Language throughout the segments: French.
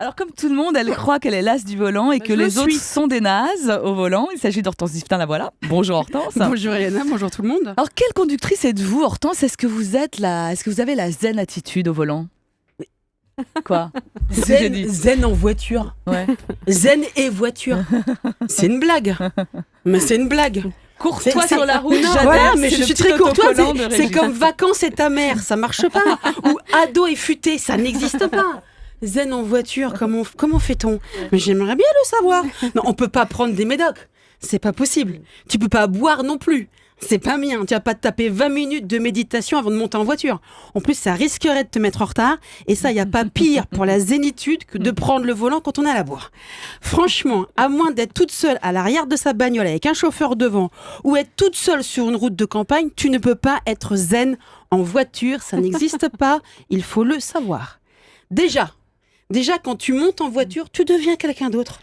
Alors comme tout le monde, elle croit qu'elle est l'as du volant et que les autres sont des nazes au volant. Il s'agit d'Hortense Diftin, la voilà. Bonjour Hortense. Bonjour Eliana, bonjour tout le monde. Alors quelle conductrice êtes-vous Hortense? Est-ce que vous avez la zen attitude au volant? Quoi? Zen en voiture. Ouais. Zen et voiture. C'est une blague. Mais c'est une blague. Courtois sur la route, Non, j'adhère, voilà, mais c'est je le suis petit très courtoise. autocollant de C'est Régis. comme vacances et ta mère, ça marche pas. Ou ado et futé, ça n'existe pas. Zen en voiture, comment fait-on? Mais j'aimerais bien le savoir. Non, on peut pas prendre des médocs. C'est pas possible. Tu peux pas boire non plus. C'est pas bien. Tu vas pas te taper 20 minutes de méditation avant de monter en voiture. En plus, ça risquerait de te mettre en retard. Et ça, il n'y a pas pire pour la zénitude que de prendre le volant quand on est à la bourre. Franchement, à moins d'être toute seule à l'arrière de sa bagnole avec un chauffeur devant ou être toute seule sur une route de campagne, tu ne peux pas être zen en voiture. Ça n'existe pas. Il faut le savoir. Déjà, quand tu montes en voiture, tu deviens quelqu'un d'autre.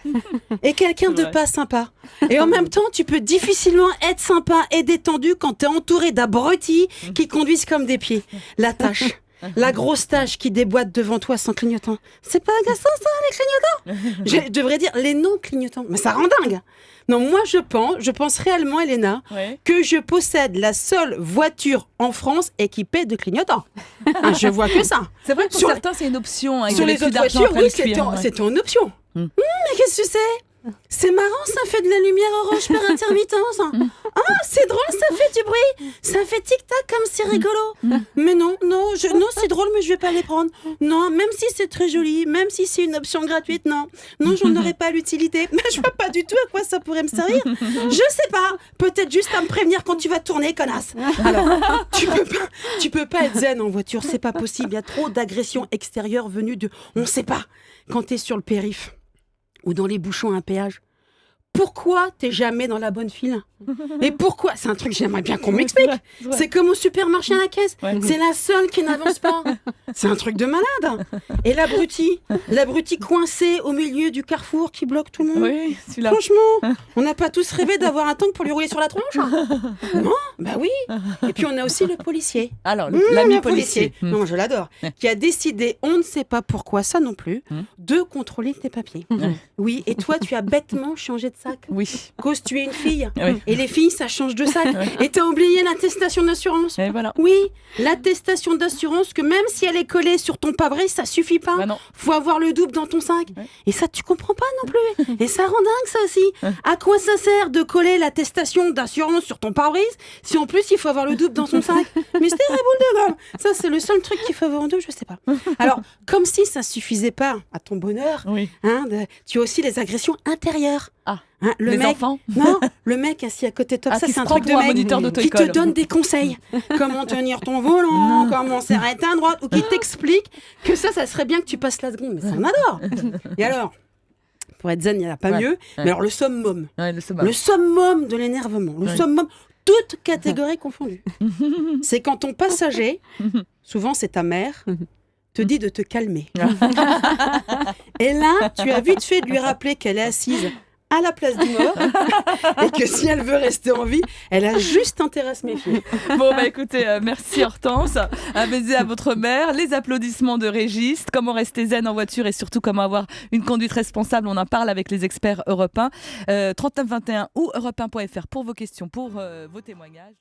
Et quelqu'un de pas sympa. Et en même temps, tu peux difficilement être sympa et détendu quand tu es entouré d'abrutis qui conduisent comme des pieds. La tâche. La grosse tâche qui déboîte devant toi sans clignotant. C'est pas agaçant ça, les clignotants? Je devrais dire les non-clignotants. Mais ça rend dingue. Non, moi je pense réellement, Elena, que je possède la seule voiture en France équipée de clignotants. Je vois que ça. C'est vrai que pour certains, c'est une option. Sur les autres voitures, oui, c'était en option. Mais qu'est-ce que c'est? C'est marrant, ça fait de la lumière orange par intermittence. Ah, c'est drôle, ça fait du bruit. Ça fait tic-tac comme c'est rigolo. Mais non, c'est drôle, mais je vais pas les prendre. Non, même si c'est très joli, même si c'est une option gratuite, non, j'en aurais pas l'utilité. Mais je vois pas du tout à quoi ça pourrait me servir. Je sais pas. Peut-être juste à me prévenir quand tu vas tourner, connasse. Alors, tu peux pas être zen en voiture, c'est pas possible. Il y a trop d'agressions extérieures venues de, on sait pas. Quand t'es sur le périph' ou dans les bouchons à un péage, pourquoi t'es jamais dans la bonne file? Et pourquoi? C'est un truc que j'aimerais bien qu'on m'explique. C'est comme au supermarché à la caisse. C'est la seule qui n'avance pas. C'est un truc de malade. Et l'abruti coincé au milieu du carrefour qui bloque tout le monde. Oui, celui-là. Franchement, on n'a pas tous rêvé d'avoir un tank pour lui rouler sur la tronche? Non, bah oui. Et puis on a aussi le policier. Alors, l'ami le policier. Non, je l'adore. Qui a décidé, on ne sait pas pourquoi, ça non plus, de contrôler tes papiers. Oui, et toi, tu as bêtement changé de sac. Oui. Cause tu es une fille. Oui. Et les filles, ça change de sac. Et t'as oublié l'attestation d'assurance. Et voilà. Oui, l'attestation d'assurance que même si elle est collée sur ton pare-brise, ça suffit pas. Bah non. Faut avoir le double dans ton sac. Ouais. Et ça, tu comprends pas non plus. Et ça rend dingue, ça aussi. À quoi ça sert de coller l'attestation d'assurance sur ton pare-brise si en plus il faut avoir le double dans ton sac? Mystère et boule de gomme. Ça, c'est le seul truc qu'il faut avoir en deux, je sais pas. Alors, comme si ça suffisait pas à ton bonheur, Oui. tu as aussi les agressions intérieures. Ah. Le Les mec, enfants? Non, le mec assis à côté de toi, ça qui c'est se un prend truc de pour un mec moniteur qui d'auto-école. te donne des conseils. Comment tenir ton volant, comment s'arrêter à droite, ou qui t'explique que ça serait bien que tu passes la seconde. Mais ça, on adore. Et alors, pour être zen, il n'y en a pas mieux. Mais alors, le summum. Ouais, Le summum de l'énervement. Le summum, toute catégorie confondue. C'est quand ton passager, souvent c'est ta mère, te dit de te calmer. Et là, tu as vite fait de lui rappeler qu'elle est assise à la place du mort et que si elle veut rester en vie, elle a juste intérêt à se méfier. Bon, bah écoutez, merci Hortense. Un baiser à votre mère, les applaudissements de Régis, comment rester zen en voiture et surtout comment avoir une conduite responsable. On en parle avec les experts Europe 1. 3921 ou europe1.fr pour vos questions, pour vos témoignages.